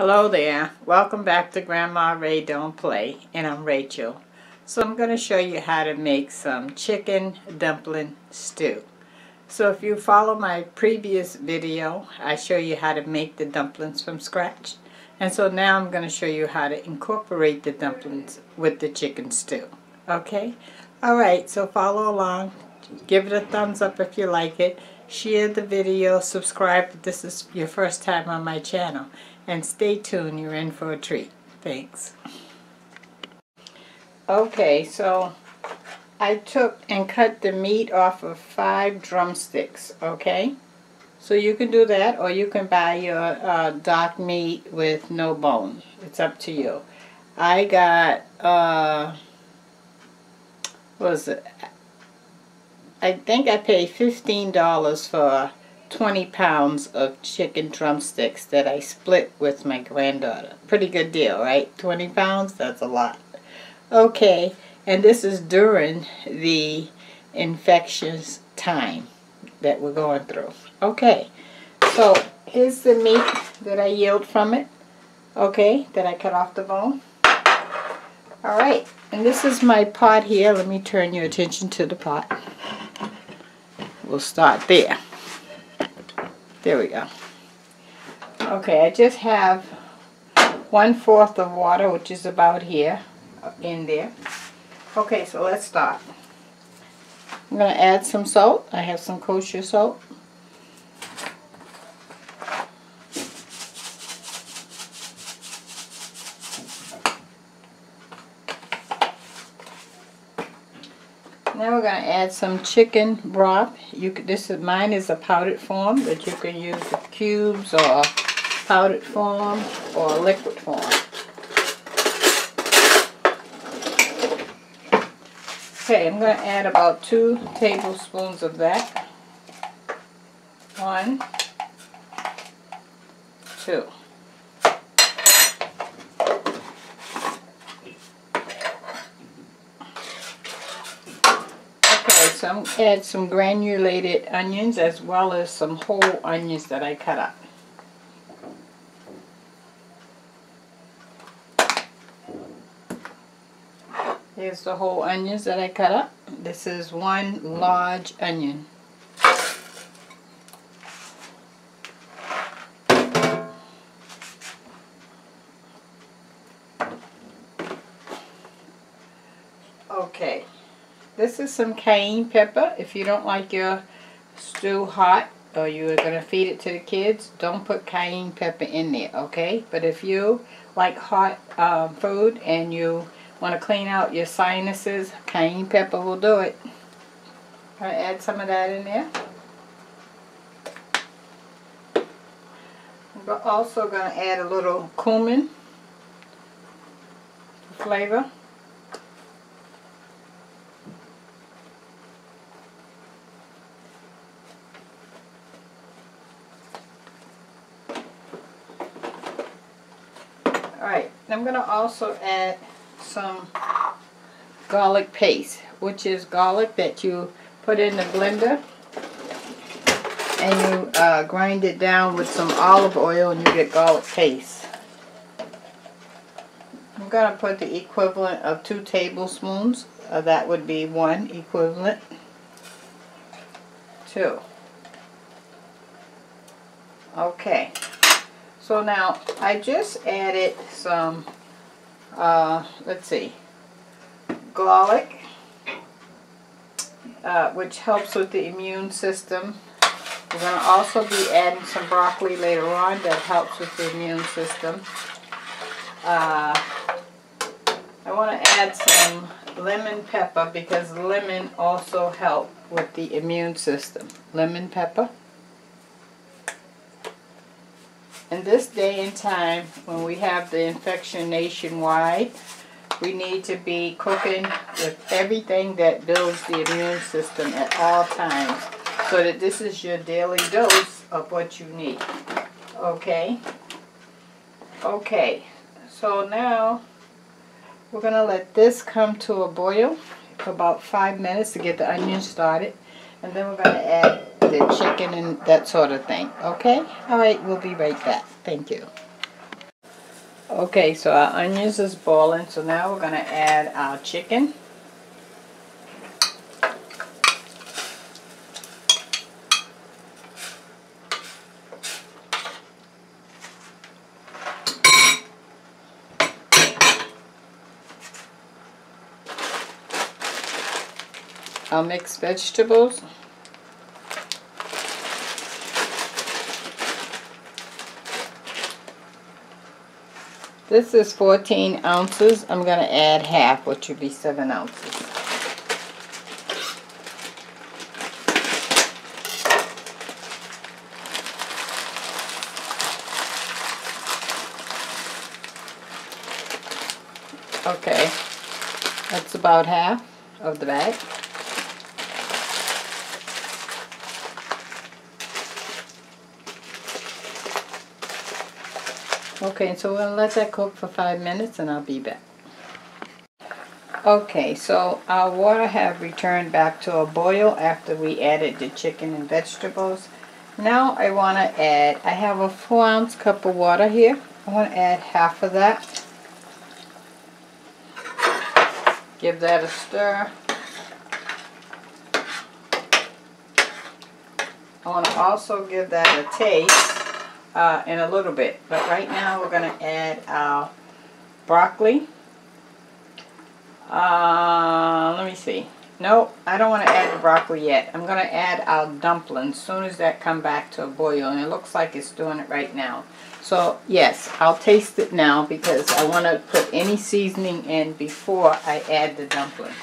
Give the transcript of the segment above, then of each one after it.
Hello there, welcome back to Grandma Ray Don't Play, and I'm Rachel. So I'm going to show you how to make some chicken dumpling stew. So if you follow my previous video, I show you how to make the dumplings from scratch. And so now I'm going to show you how to incorporate the dumplings with the chicken stew. Okay? Alright, so follow along. Give it a thumbs up if you like it. Share the video, subscribe if this is your first time on my channel. And stay tuned, you're in for a treat. Thanks. Okay, so I took and cut the meat off of 5 drumsticks, okay? So you can do that, or you can buy your dark meat with no bone. It's up to you. I got, what was it? I think I paid $15 for 20 pounds of chicken drumsticks that I split with my granddaughter. Pretty good deal, right? 20 pounds? That's a lot. Okay, and this is during the infectious time that we're going through. Okay, so here's the meat that I yield from it. Okay, that I cut off the bone. Alright, and this is my pot here. Let me turn your attention to the pot. We'll start there. There we go. Okay, I just have 1/4 of water, which is about here, in there. Okay, so let's start. I'm going to add some salt. I have some kosher salt. Now we're going to add some chicken broth. Mine is a powdered form, but you can use the cubes or powdered form or liquid form. Okay, I'm going to add about 2 tablespoons of that. 1, 2. So I'm going to add some granulated onions as well as some whole onions that I cut up. Here's the whole onions that I cut up. This is 1 large onion. Okay. This is some cayenne pepper. If you don't like your stew hot or you're going to feed it to the kids, don't put cayenne pepper in there, okay? But if you like hot food and you want to clean out your sinuses, cayenne pepper will do it. I'm going to add some of that in there. I'm also going to add a little cumin for flavor. Alright, I'm going to also add some garlic paste, which is garlic that you put in the blender and you grind it down with some olive oil and you get garlic paste. I'm going to put the equivalent of 2 tablespoons. That would be 1 equivalent. 2. Okay. So now, I just added some, let's see, garlic, which helps with the immune system. We're going to also be adding some broccoli later on that helps with the immune system. I want to add some lemon pepper because lemon also helps with the immune system. Lemon pepper. In this day and time, when we have the infection nationwide, we need to be cooking with everything that builds the immune system at all times, so that this is your daily dose of what you need. Okay? Okay, so now we're going to let this come to a boil for about 5 minutes to get the onions started, and then we're going to add the chicken and that sort of thing. Okay? Alright, we'll be right back. Thank you. Okay, so our onions is boiling, so now we're going to add our chicken. Our mixed vegetables. This is 14 ounces. I'm going to add half, which would be 7 ounces. Okay, that's about half of the bag. Okay, so we're going to let that cook for 5 minutes and I'll be back. Okay, so our water have returned back to a boil after we added the chicken and vegetables. Now I want to add, I have a 4-ounce cup of water here. I want to add half of that. Give that a stir. I want to also give that a taste in a little bit. But right now we're going to add our broccoli. Let me see. No, I don't want to add the broccoli yet. I'm going to add our dumplings as soon as that come back to a boil. And it looks like it's doing it right now. So yes, I'll taste it now because I want to put any seasoning in before I add the dumplings.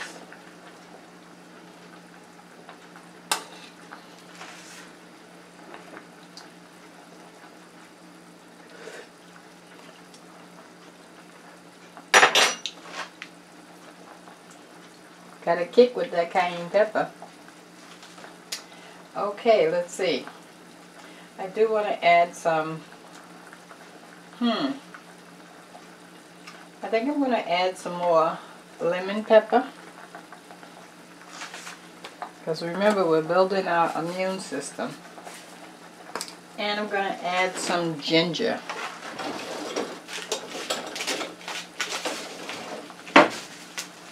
Got a kick with that cayenne pepper. Okay, let's see. I do want to add some, I think I'm going to add some more lemon pepper. Because remember, we're building our immune system. And I'm going to add some ginger.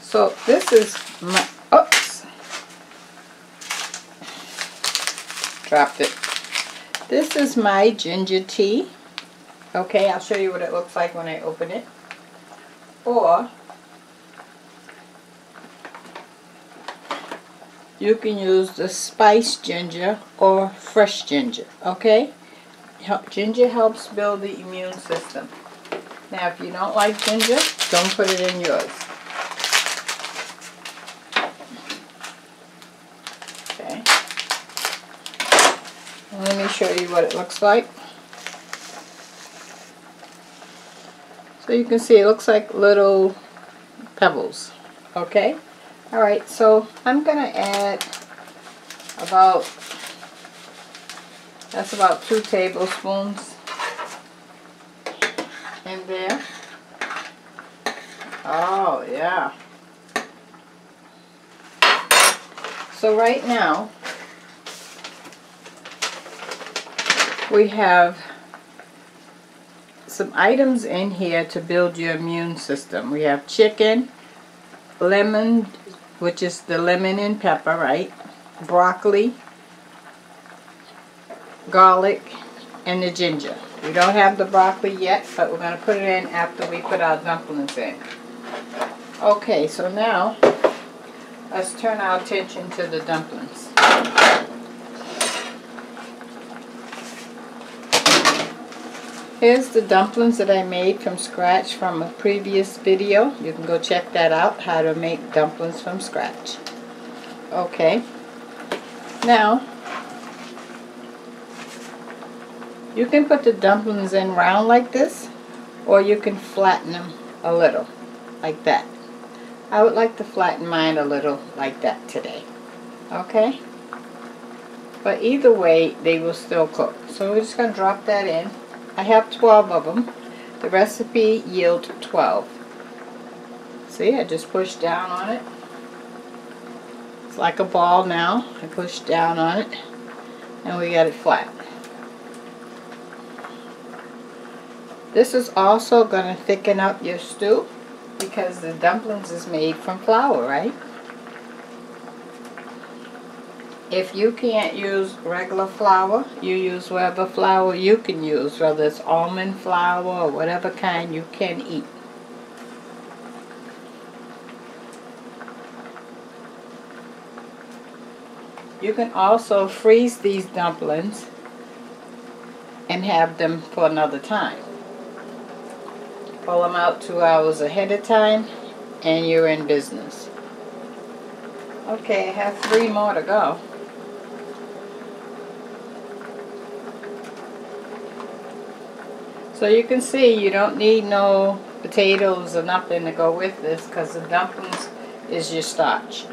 So this is my, oops, dropped it. This is my ginger tea. Okay, I'll show you what it looks like when I open it. Or you can use the spiced ginger or fresh ginger, okay? Ginger helps build the immune system. Now if you don't like ginger, don't put it in yours. Okay. Let me show you what it looks like. So you can see it looks like little pebbles. Okay? Alright, so I'm going to add about, that's about 2 tablespoons in there. Oh, yeah. So right now, we have some items in here to build your immune system. We have chicken, lemon, which is the lemon and pepper, right? Broccoli, garlic, and the ginger. We don't have the broccoli yet, but we're going to put it in after we put our dumplings in. Okay, so now let's turn our attention to the dumplings. Here's the dumplings that I made from scratch from a previous video. You can go check that out, how to make dumplings from scratch. Okay. Now, you can put the dumplings in round like this, or you can flatten them a little, like that. I would like to flatten mine a little like that today. Okay? But either way, they will still cook. So we're just going to drop that in. I have 12 of them. The recipe yields 12. See, I just pushed down on it. It's like a ball now. I pushed down on it and we got it flat. This is also going to thicken up your stew because the dumplings is made from flour, right? If you can't use regular flour, you use whatever flour you can use, whether it's almond flour or whatever kind you can eat. You can also freeze these dumplings and have them for another time. Pull them out 2 hours ahead of time and you're in business. Okay, I have 3 more to go. So you can see you don't need no potatoes or nothing to go with this because the dumplings is your starch.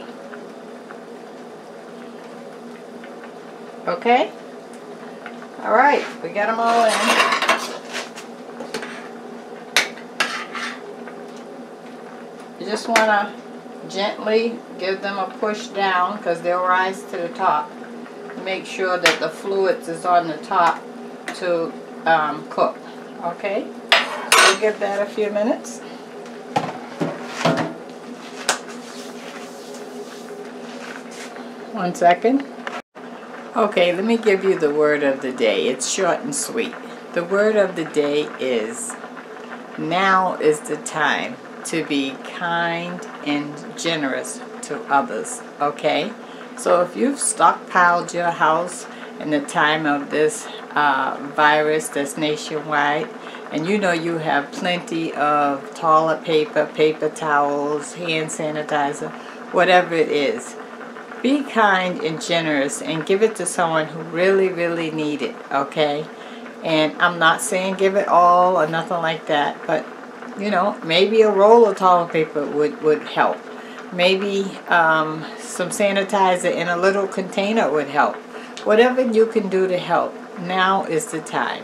Okay? Alright, we got them all in. You just want to gently give them a push down because they'll rise to the top. Make sure that the fluids is on the top to cook. Okay? So we'll give that a few minutes. One second. Okay, let me give you the word of the day. It's short and sweet. The word of the day is, now is the time to be kind and generous to others, okay? So if you've stockpiled your house in the time of this virus that's nationwide, and you know you have plenty of toilet paper, paper towels, hand sanitizer, whatever it is, be kind and generous and give it to someone who really, really need it, okay? And I'm not saying give it all or nothing like that, but you know, maybe a roll of toilet paper would help. Maybe some sanitizer in a little container would help. Whatever you can do to help, now is the time.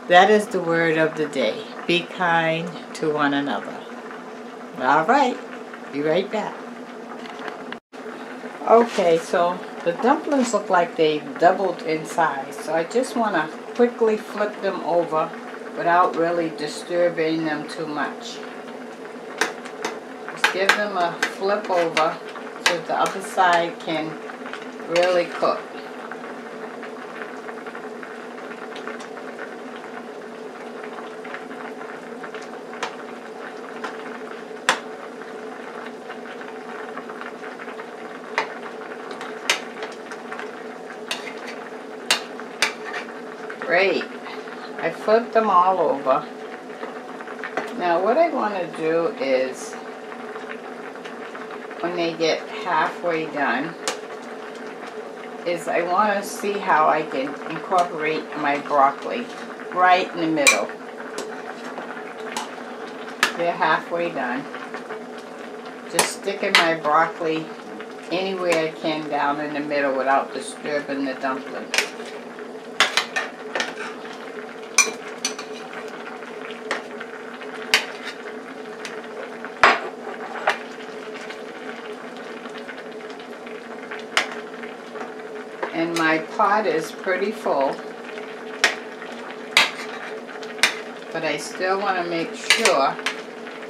That is the word of the day. Be kind to one another. All right, be right back. Okay, so the dumplings look like they doubled in size. So I just want to quickly flip them over without really disturbing them too much. Just give them a flip over so the other side can really cook. Great. I flipped them all over. Now what I want to do is, when they get halfway done, is I want to see how I can incorporate my broccoli right in the middle. They're halfway done. Just sticking my broccoli anywhere I can down in the middle without disturbing the dumpling. And my pot is pretty full, but I still want to make sure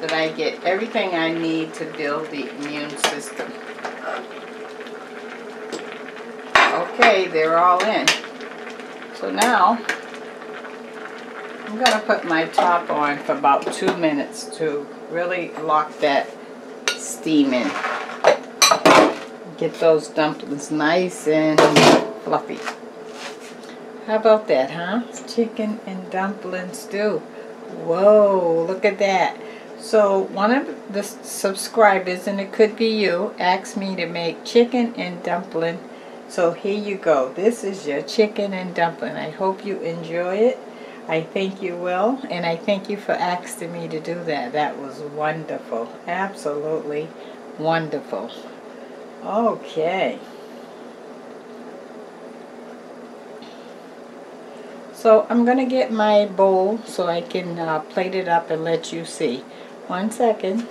that I get everything I need to build the immune system. Okay, they're all in. So now, I'm going to put my top on for about 2 minutes to really lock that steam in. Get those dumplings nice and fluffy. How about that, huh? Chicken and dumpling stew. Whoa, look at that. So one of the subscribers, and it could be you, asked me to make chicken and dumpling. So here you go. This is your chicken and dumpling. I hope you enjoy it. I think you will. And I thank you for asking me to do that. That was wonderful. Absolutely wonderful. Okay. So I'm going to get my bowl so I can plate it up and let you see. 1 second.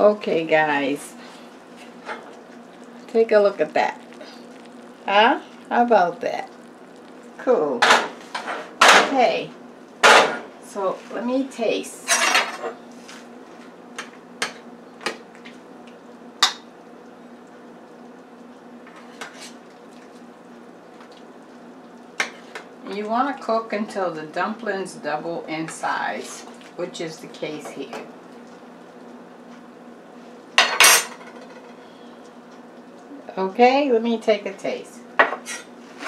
Okay guys. Take a look at that. Huh? How about that? Cool. Okay. So let me taste. You want to cook until the dumplings double in size, which is the case here. Okay, let me take a taste.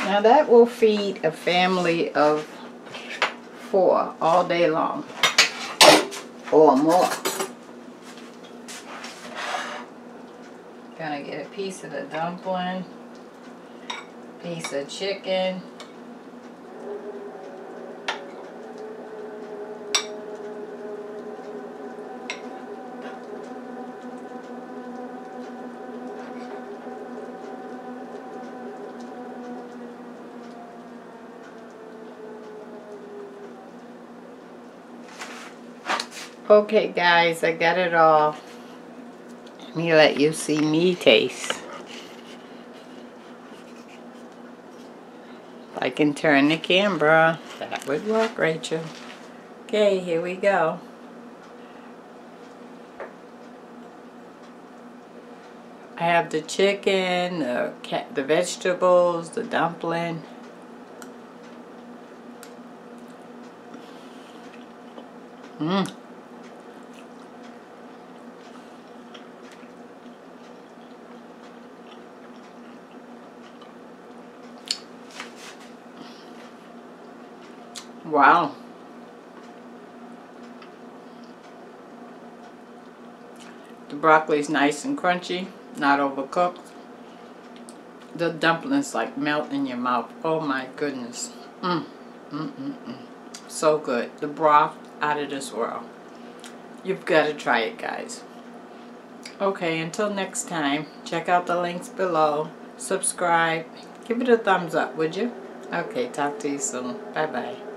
Now that will feed a family of 4 all day long, or more. Gonna get a piece of the dumpling, piece of chicken, okay guys, I got it all. Let me let you see me taste. If I can turn the camera, that would work, Rachel. Okay, here we go. I have the chicken, the vegetables, the dumpling. Mmm. Wow. The broccoli's nice and crunchy, not overcooked. The dumplings like melt in your mouth. Oh my goodness. So good. The broth out of this world. You've got to try it, guys. Okay, until next time, check out the links below. Subscribe. Give it a thumbs up, would you? Okay, talk to you soon. Bye-bye.